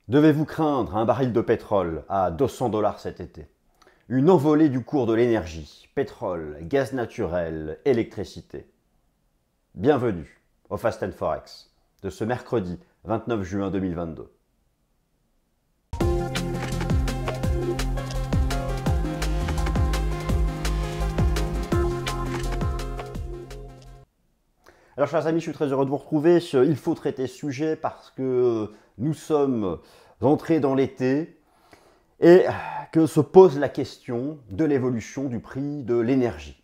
Devez-vous craindre un baril de pétrole à 200 $ cet été? Une envolée du cours de l'énergie, pétrole, gaz naturel, électricité. Bienvenue au Fast and Forex de ce mercredi 29 juin 2022. Alors chers amis, je suis très heureux de vous retrouver. Il faut traiter ce sujet parce que nous sommes entrés dans l'été et que se pose la question de l'évolution du prix de l'énergie.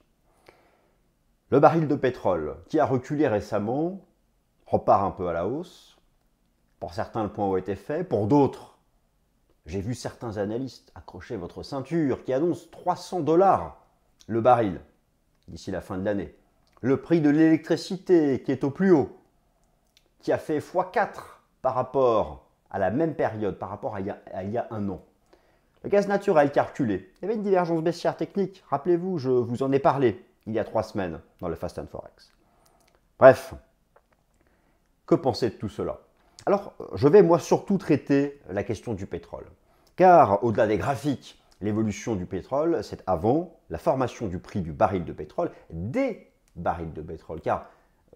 Le baril de pétrole, qui a reculé récemment, repart un peu à la hausse. Pour certains, le point a été fait. Pour d'autres, j'ai vu certains analystes accrocher votre ceinture qui annoncent 300 $ le baril d'ici la fin de l'année. Le prix de l'électricité qui est au plus haut, qui a fait x4 par rapport à la même période, par rapport à il y a un an. Le gaz naturel qui a reculé. Il y avait une divergence baissière technique. Rappelez-vous, je vous en ai parlé il y a 3 semaines dans le Fast and Forex. Bref, que penser de tout cela? Alors, je vais moi surtout traiter la question du pétrole. Car au-delà des graphiques, l'évolution du pétrole, c'est avant la formation du prix du baril de pétrole, des barils de pétrole. Car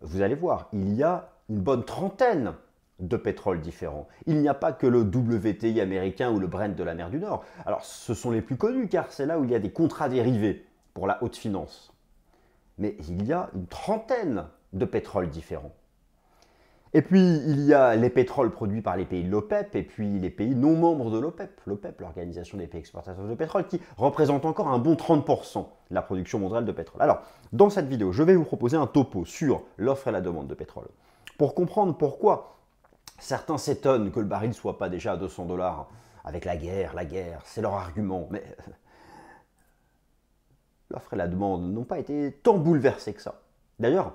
vous allez voir, il y a une bonne trentaine de pétroles différents. Il n'y a pas que le WTI américain ou le Brent de la mer du Nord. Alors, ce sont les plus connus car c'est là où il y a des contrats dérivés pour la haute finance. Mais il y a une trentaine de pétroles différents. Et puis, il y a les pétroles produits par les pays de l'OPEP et puis les pays non membres de l'OPEP. L'OPEP, l'Organisation des pays exportateurs de pétrole, qui représente encore un bon 30% de la production mondiale de pétrole. Alors, dans cette vidéo, je vais vous proposer un topo sur l'offre et la demande de pétrole. Pour comprendre pourquoi certains s'étonnent que le baril ne soit pas déjà à 200 $ avec la guerre, c'est leur argument. Mais l'offre et la demande n'ont pas été tant bouleversées que ça. D'ailleurs,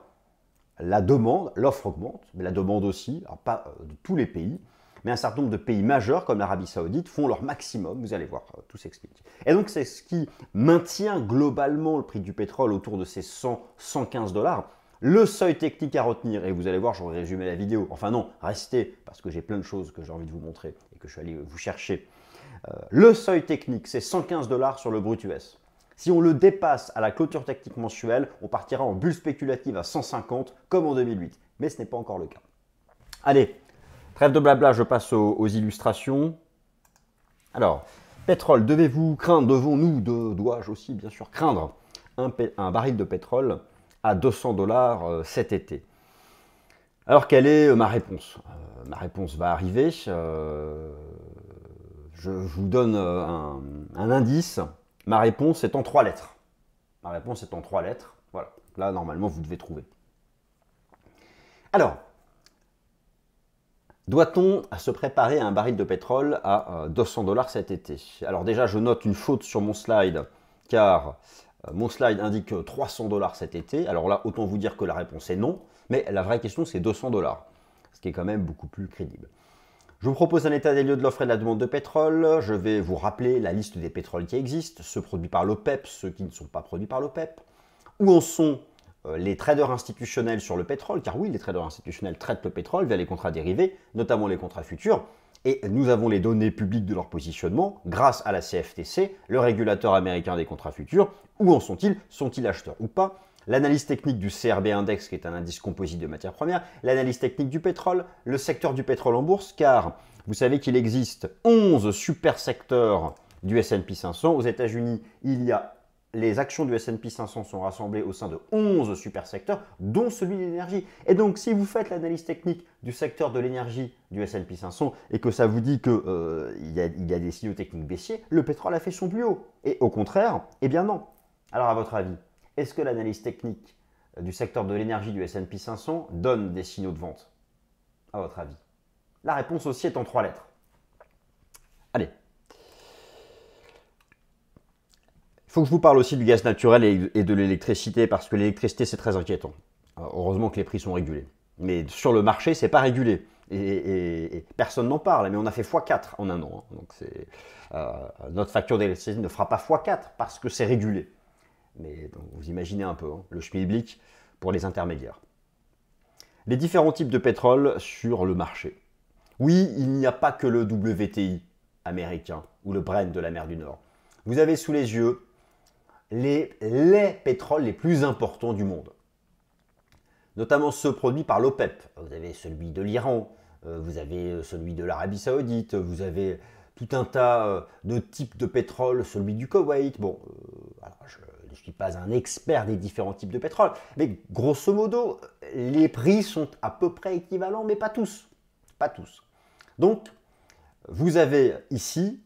la demande, l'offre augmente, mais la demande aussi, alors pas de tous les pays, mais un certain nombre de pays majeurs comme l'Arabie Saoudite font leur maximum, vous allez voir, tout s'explique. Et donc c'est ce qui maintient globalement le prix du pétrole autour de ces 100-115 $. Le seuil technique à retenir, et vous allez voir, j'aurai résumé la vidéo, enfin non, restez, parce que j'ai plein de choses que j'ai envie de vous montrer et que je suis allé vous chercher. Le seuil technique, c'est 115 $ sur le brut US. Si on le dépasse à la clôture technique mensuelle, on partira en bulle spéculative à 150 comme en 2008. Mais ce n'est pas encore le cas. Allez, trêve de blabla, je passe aux illustrations. Alors, pétrole, devez-vous craindre, devons-nous, dois-je aussi bien sûr craindre un baril de pétrole à 200 $ cet été? Alors, quelle est ma réponse? Ma réponse va arriver. Je vous donne un indice. Ma réponse est en 3 lettres. Ma réponse est en 3 lettres. Voilà. Là, normalement, vous devez trouver. Alors, doit-on se préparer à un baril de pétrole à 200 $ cet été? Alors déjà, je note une faute sur mon slide, car mon slide indique 300 $ cet été. Alors là, autant vous dire que la réponse est non, mais la vraie question, c'est 200 $, ce qui est quand même beaucoup plus crédible. Je vous propose un état des lieux de l'offre et de la demande de pétrole. Je vais vous rappeler la liste des pétroles qui existent, ceux produits par l'OPEP, ceux qui ne sont pas produits par l'OPEP. Où en sont les traders institutionnels sur le pétrole? Car oui, les traders institutionnels traitent le pétrole via les contrats dérivés, notamment les contrats futurs. Et nous avons les données publiques de leur positionnement grâce à la CFTC, le régulateur américain des contrats futurs. Où en sont-ils? Sont-ils acheteurs ou pas? L'analyse technique du CRB Index, qui est un indice composite de matières premières, l'analyse technique du pétrole, le secteur du pétrole en bourse, car vous savez qu'il existe 11 super secteurs du S&P 500. Aux États-Unis, les actions du S&P 500 sont rassemblées au sein de 11 super secteurs, dont celui de l'énergie. Et donc, si vous faites l'analyse technique du secteur de l'énergie du S&P 500 et que ça vous dit qu'il y a des signaux techniques baissiers, le pétrole a fait son plus haut. Et au contraire, eh bien non. Alors, à votre avis, est-ce que l'analyse technique du secteur de l'énergie du S&P 500 donne des signaux de vente? À votre avis? La réponse aussi est en 3 lettres. Allez. Il faut que je vous parle aussi du gaz naturel et de l'électricité, parce que l'électricité, c'est très inquiétant. Heureusement que les prix sont régulés. Mais sur le marché, c'est pas régulé. Et personne n'en parle, mais on a fait x4 en un an. Donc notre facture d'électricité ne fera pas x4 parce que c'est régulé. Mais donc, vous imaginez un peu le schmilblick pour les intermédiaires. Les différents types de pétrole sur le marché. Oui, il n'y a pas que le WTI américain ou le Brent de la mer du Nord. Vous avez sous les yeux les pétroles les plus importants du monde, notamment ceux produits par l'OPEP. Vous avez celui de l'Iran, vous avez celui de l'Arabie Saoudite, vous avez tout un tas de types de pétrole, celui du Koweït. Bon, alors je ne suis pas un expert des différents types de pétrole, mais grosso modo, les prix sont à peu près équivalents, mais pas tous. Pas tous. Donc, vous avez ici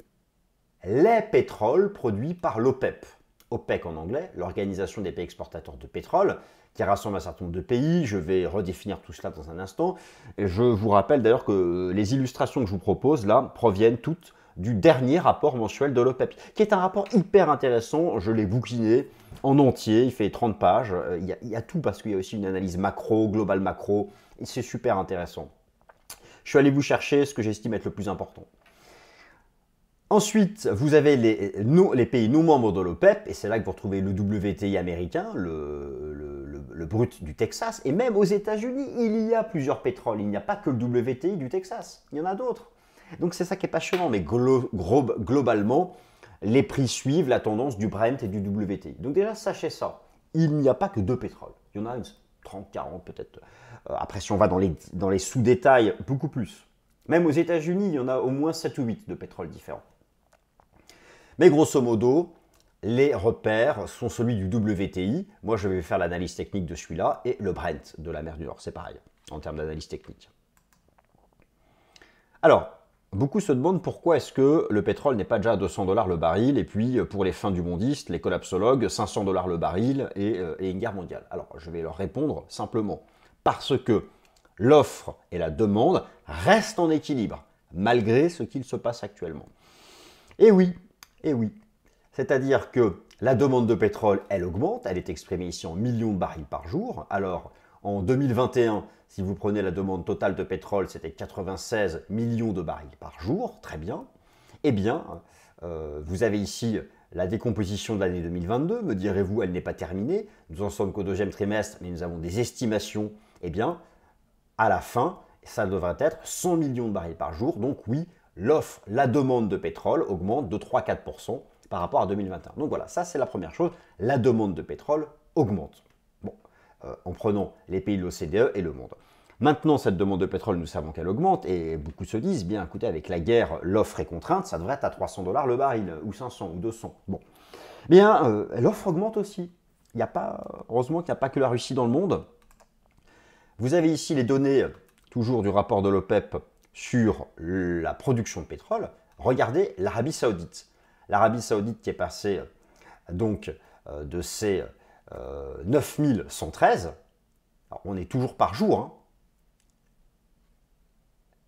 les pétroles produits par l'OPEP. OPEC en anglais, l'Organisation des pays exportateurs de pétrole, qui rassemble un certain nombre de pays. Je vais redéfinir tout cela dans un instant. Et je vous rappelle d'ailleurs que les illustrations que je vous propose là proviennent toutes du dernier rapport mensuel de l'OPEP, qui est un rapport hyper intéressant. Je l'ai bouquiné en entier, il fait 30 pages. Il y a tout parce qu'il y a aussi une analyse macro, globale macro, et c'est super intéressant. Je suis allé vous chercher ce que j'estime être le plus important. Ensuite, vous avez les pays non membres de l'OPEP, et c'est là que vous retrouvez le WTI américain, le brut du Texas, et même aux États-Unis, il y a plusieurs pétroles. Il n'y a pas que le WTI du Texas, il y en a d'autres. Donc c'est ça qui est passionnant, mais globalement, les prix suivent la tendance du Brent et du WTI. Donc déjà, sachez ça, il n'y a pas que deux pétroles. Il y en a 30, 40 peut-être. Après, si on va dans les sous-détails, beaucoup plus. Même aux États-Unis, il y en a au moins 7 ou 8 de pétrole différents. Mais grosso modo, les repères sont celui du WTI. Moi, je vais faire l'analyse technique de celui-là et le Brent de la mer du Nord. C'est pareil en termes d'analyse technique. Alors, beaucoup se demandent pourquoi est-ce que le pétrole n'est pas déjà à 200 $ le baril, et puis pour les fins du mondiste, les collapsologues, 500 $ le baril et une guerre mondiale. Alors, je vais leur répondre simplement parce que l'offre et la demande restent en équilibre, malgré ce qu'il se passe actuellement. Et oui, c'est-à-dire que la demande de pétrole, elle augmente, elle est exprimée ici en millions de barils par jour. Alors, en 2021, si vous prenez la demande totale de pétrole, c'était 96 millions de barils par jour, très bien. Eh bien, vous avez ici la décomposition de l'année 2022, me direz-vous, elle n'est pas terminée. Nous en sommes qu'au deuxième trimestre, mais nous avons des estimations. Eh bien, à la fin, ça devrait être 100 millions de barils par jour. Donc oui, l'offre, la demande de pétrole augmente de 3-4% par rapport à 2021. Donc voilà, ça c'est la première chose, la demande de pétrole augmente. Bon, en prenant les pays de l'OCDE et le monde. Maintenant, cette demande de pétrole, nous savons qu'elle augmente, et beaucoup se disent, bien écoutez, avec la guerre, l'offre est contrainte, ça devrait être à 300 $ le baril, ou 500, ou 200. Bon, bien, l'offre augmente aussi. Il n'y a pas, heureusement qu'il n'y a pas que la Russie dans le monde. Vous avez ici les données, toujours du rapport de l'OPEP, sur la production de pétrole. Regardez l'Arabie Saoudite. L'Arabie Saoudite qui est passée donc de ses 9113, alors on est toujours par jour, hein.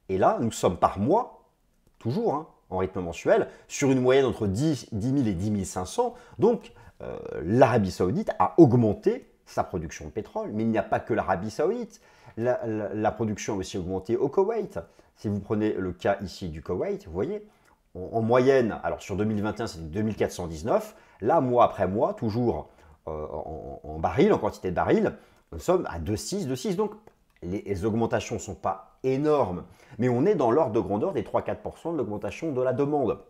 Et là nous sommes par mois, toujours hein, en rythme mensuel, sur une moyenne entre 10 000 et 10 500. Donc l'Arabie Saoudite a augmenté sa production de pétrole, mais il n'y a pas que l'Arabie Saoudite. La production a aussi augmenté au Koweït. Si vous prenez le cas ici du Koweït, vous voyez, en moyenne, alors sur 2021, c'était 2419. Là, mois après mois, toujours en baril, en quantité de barils, nous sommes à 2,6, 2,6. Donc, les augmentations ne sont pas énormes, mais on est dans l'ordre de grandeur des 3-4% de l'augmentation de la demande.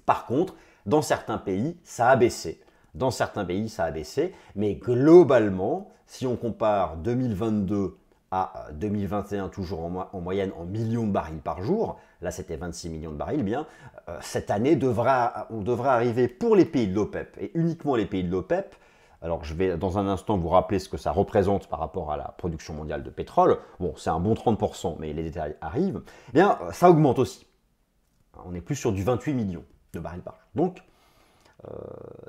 Par contre, dans certains pays, ça a baissé. Dans certains pays, ça a baissé, mais globalement, si on compare 2022 à 2021, toujours en moyenne en millions de barils par jour, là c'était 26 millions de barils, bien, cette année, on devrait arriver pour les pays de l'OPEP, et uniquement les pays de l'OPEP. Alors je vais dans un instant vous rappeler ce que ça représente par rapport à la production mondiale de pétrole. Bon, c'est un bon 30%, mais les détails arrivent. Eh bien, ça augmente aussi. On est plus sur du 28 millions de barils par jour. Donc,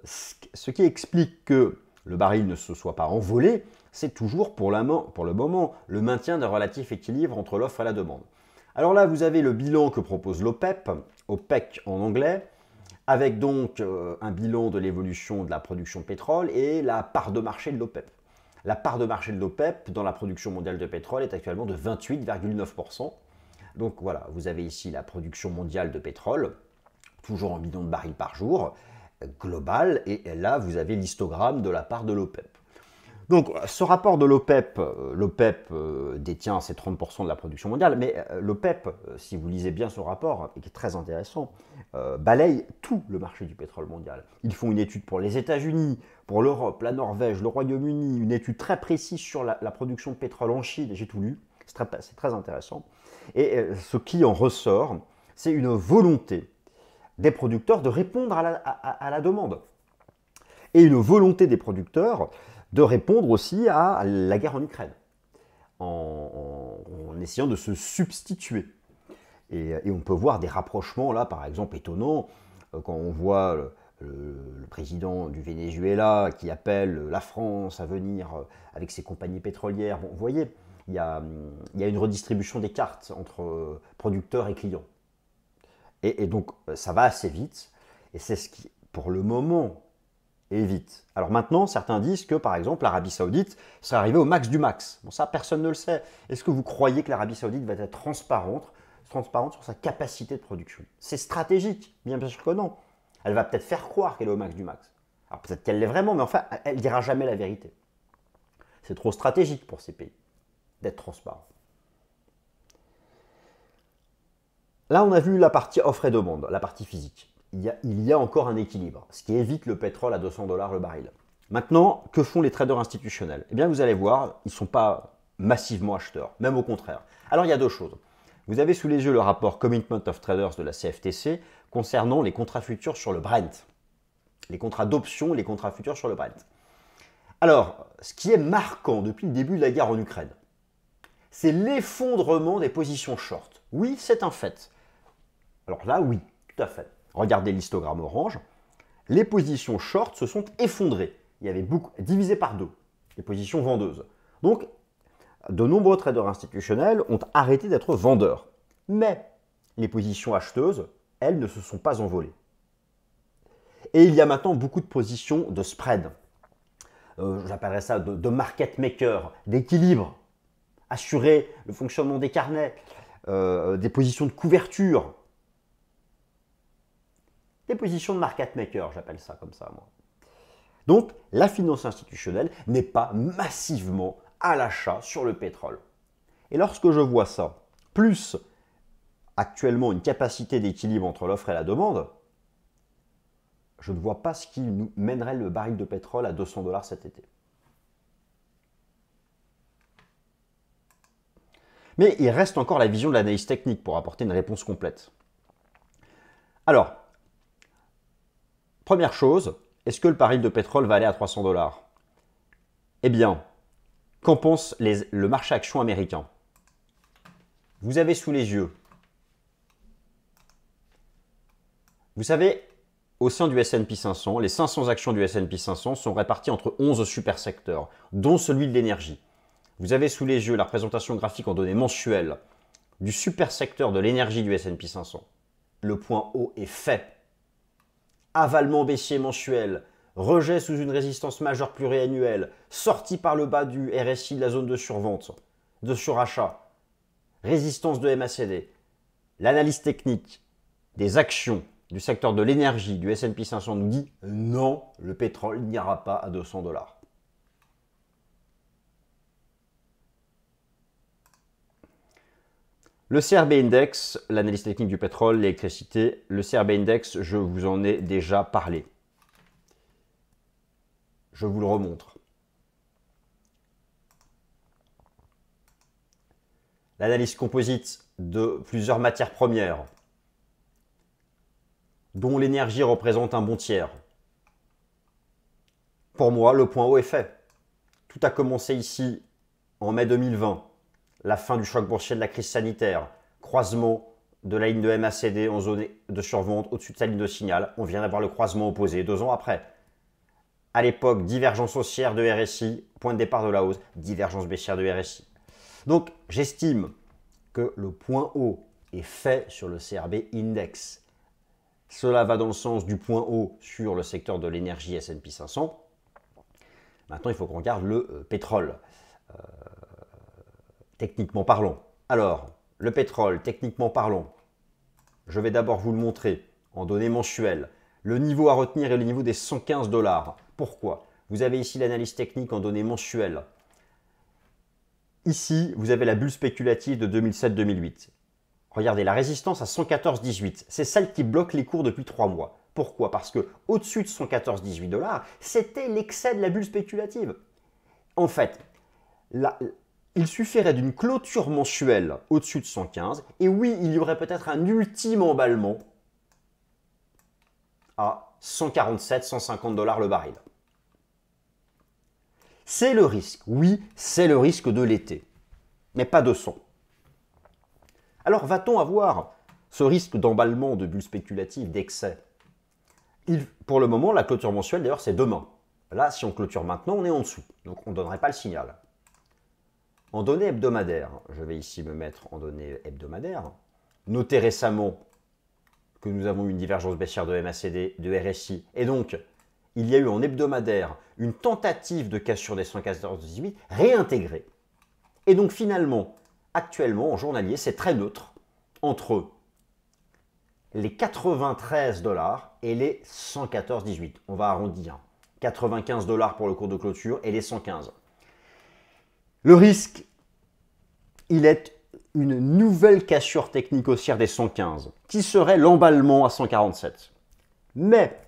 ce qui explique que le baril ne se soit pas envolé, c'est toujours pour le moment le maintien d'un relatif équilibre entre l'offre et la demande. Alors là, vous avez le bilan que propose l'OPEP, OPEC en anglais, avec donc un bilan de l'évolution de la production de pétrole et la part de marché de l'OPEP. La part de marché de l'OPEP dans la production mondiale de pétrole est actuellement de 28,9%. Donc voilà, vous avez ici la production mondiale de pétrole, toujours en millions de barils par jour, global, et là vous avez l'histogramme de la part de l'OPEP. Donc, ce rapport de l'OPEP, l'OPEP détient ces 30% de la production mondiale, mais l'OPEP, si vous lisez bien ce rapport, et qui est très intéressant, balaye tout le marché du pétrole mondial. Ils font une étude pour les États-Unis, pour l'Europe, la Norvège, le Royaume-Uni, une étude très précise sur la production de pétrole en Chine, j'ai tout lu, c'est très intéressant. Et ce qui en ressort, c'est une volonté des producteurs de répondre à la demande. Et une volonté des producteurs de répondre aussi à la guerre en Ukraine, en essayant de se substituer. Et on peut voir des rapprochements, là, par exemple, étonnants, quand on voit le président du Venezuela qui appelle la France à venir avec ses compagnies pétrolières. Bon, vous voyez, il y a une redistribution des cartes entre producteurs et clients. Et donc, ça va assez vite, et c'est ce qui, pour le moment, évite. Alors maintenant, certains disent que, par exemple, l'Arabie Saoudite serait arrivée au max du max. Bon, ça, personne ne le sait. Est-ce que vous croyez que l'Arabie Saoudite va être transparente sur sa capacité de production? C'est stratégique, bien sûr que non. Elle va peut-être faire croire qu'elle est au max du max. Alors peut-être qu'elle l'est vraiment, mais enfin, elle ne dira jamais la vérité. C'est trop stratégique pour ces pays d'être transparent. Là, on a vu la partie offre et demande, la partie physique. Il y a encore un équilibre, ce qui évite le pétrole à 200 $ le baril. Maintenant, que font les traders institutionnels? Eh bien, vous allez voir, ils ne sont pas massivement acheteurs, même au contraire. Alors, il y a deux choses. Vous avez sous les yeux le rapport Commitment of Traders de la CFTC concernant les contrats futurs sur le Brent. Les contrats d'option, les contrats futurs sur le Brent. Alors, ce qui est marquant depuis le début de la guerre en Ukraine, c'est l'effondrement des positions short. Oui, c'est un fait. Alors là, oui, tout à fait. Regardez l'histogramme orange. Les positions short se sont effondrées. Il y avait divisé par deux, les positions vendeuses. Donc, de nombreux traders institutionnels ont arrêté d'être vendeurs. Mais les positions acheteuses, elles, ne se sont pas envolées. Et il y a maintenant beaucoup de positions de spread. J'appellerais ça de market maker, d'équilibre. Assurer le fonctionnement des carnets, des positions de couverture. Des positions de market maker, j'appelle ça comme ça, moi. Donc, la finance institutionnelle n'est pas massivement à l'achat sur le pétrole. Et lorsque je vois ça, plus actuellement une capacité d'équilibre entre l'offre et la demande, je ne vois pas ce qui nous mènerait le baril de pétrole à 200 $ cet été. Mais il reste encore la vision de l'analyse technique pour apporter une réponse complète. Alors, première chose, est-ce que le baril de pétrole va aller à 300 $? Eh bien, qu'en pense le marché action américain? Vous avez sous les yeux, vous savez, au sein du S&P 500, les 500 actions du S&P 500 sont réparties entre 11 super secteurs, dont celui de l'énergie. Vous avez sous les yeux la représentation graphique en données mensuelles du super secteur de l'énergie du S&P 500. Le point haut est fait. Avalement baissier mensuel, rejet sous une résistance majeure pluriannuelle, sortie par le bas du RSI de la zone de survente, de surachat, résistance de MACD. L'analyse technique des actions du secteur de l'énergie du S&P 500 nous dit non, le pétrole n'ira pas à 200 $. Le CRB Index, l'analyse technique du pétrole, l'électricité, le CRB Index, je vous en ai déjà parlé. Je vous le remontre. L'analyse composite de plusieurs matières premières, dont l'énergie représente un bon tiers. Pour moi, le point haut est fait. Tout a commencé ici en mai 2020. La fin du choc boursier de la crise sanitaire, croisement de la ligne de MACD en zone de survente au-dessus de sa ligne de signal. On vient d'avoir le croisement opposé 2 ans après. À l'époque, divergence haussière de RSI, point de départ de la hausse, divergence baissière de RSI. Donc, j'estime que le point haut est fait sur le CRB Index. Cela va dans le sens du point haut sur le secteur de l'énergie S&P 500. Maintenant, il faut qu'on regarde le pétrole. Techniquement parlant. Alors, le pétrole, techniquement parlant, je vais d'abord vous le montrer en données mensuelles. Le niveau à retenir est le niveau des 115 $. Pourquoi? Vous avez ici l'analyse technique en données mensuelles. Ici, vous avez la bulle spéculative de 2007-2008. Regardez, la résistance à 114,18, c'est celle qui bloque les cours depuis 3 mois. Pourquoi? Parce que au-dessus de 114,18 $, c'était l'excès de la bulle spéculative. En fait, il suffirait d'une clôture mensuelle au-dessus de 115, et oui, il y aurait peut-être un ultime emballement à 147, 150 $ le baril. C'est le risque, oui, c'est le risque de l'été, mais pas de 100. Alors va-t-on avoir ce risque d'emballement, de bulle spéculative, d'excès? Pour le moment, la clôture mensuelle, d'ailleurs, c'est demain. Là, si on clôture maintenant, on est en dessous, donc on ne donnerait pas le signal. En données hebdomadaires, je vais ici me mettre en données hebdomadaires, notez récemment que nous avons eu une divergence baissière de MACD, de RSI, et donc il y a eu en hebdomadaire une tentative de cassure des 114,18 réintégrée. Et donc finalement, actuellement, en journalier, c'est très neutre entre les 93 $ et les 114,18. On va arrondir. 95 $ pour le cours de clôture et les 115. Le risque, il est une nouvelle cassure technique haussière des 115, qui serait l'emballement à 147. Mais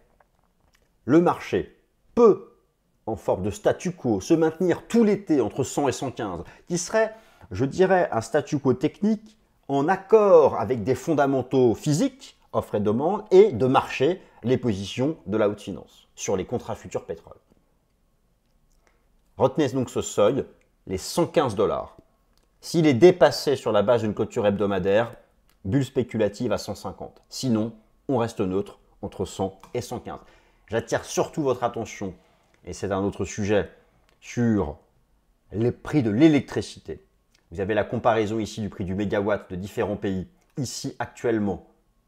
le marché peut, en forme de statu quo, se maintenir tout l'été entre 100 et 115, qui serait, je dirais, un statu quo technique en accord avec des fondamentaux physiques, offre et demande, et de marché, les positions de la haute finance sur les contrats futurs pétrole. Retenez donc ce seuil, les 115 $. S'il est dépassé sur la base d'une clôture hebdomadaire, bulle spéculative à 150. Sinon, on reste neutre entre 100 et 115. J'attire surtout votre attention, et c'est un autre sujet, sur les prix de l'électricité. Vous avez la comparaison ici du prix du mégawatt de différents pays. Ici, actuellement,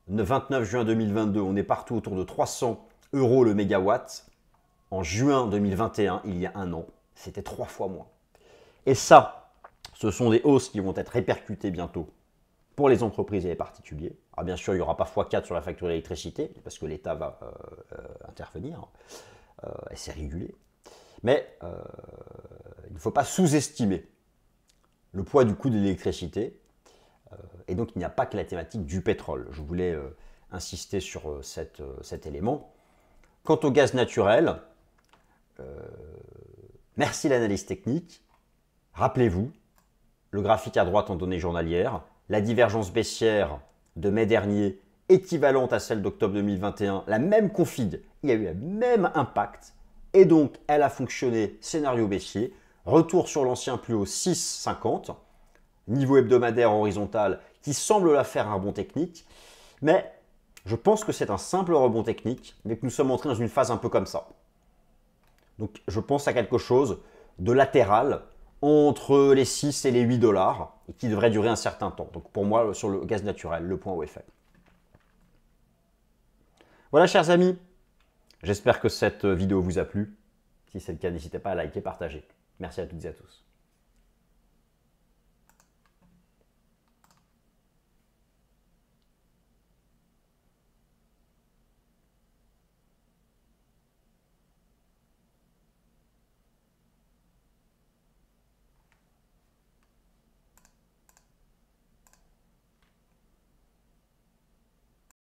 le 29 juin 2022, on est partout autour de 300 € le mégawatt. En juin 2021, il y a un an, c'était 3 fois moins. Et ça, ce sont des hausses qui vont être répercutées bientôt pour les entreprises et les particuliers. Alors bien sûr, il n'y aura pas x4 sur la facture d'électricité, parce que l'État va intervenir, et c'est régulé. Mais il ne faut pas sous-estimer le poids du coût de l'électricité. Et donc, il n'y a pas que la thématique du pétrole. Je voulais insister sur cet élément. Quant au gaz naturel, merci l'analyse technique. Rappelez-vous, le graphique à droite en données journalières, la divergence baissière de mai dernier équivalente à celle d'octobre 2021, la même config, il y a eu le même impact, et donc elle a fonctionné scénario baissier, retour sur l'ancien plus haut 6,50, niveau hebdomadaire horizontal qui semble la faire un rebond technique, mais je pense que c'est un simple rebond technique, mais que nous sommes entrés dans une phase un peu comme ça. Donc je pense à quelque chose de latéral, entre les 6 et les 8 $, et qui devrait durer un certain temps. Donc pour moi, sur le gaz naturel, le point où est fait. Voilà, chers amis, j'espère que cette vidéo vous a plu. Si c'est le cas, n'hésitez pas à liker, partager. Merci à toutes et à tous.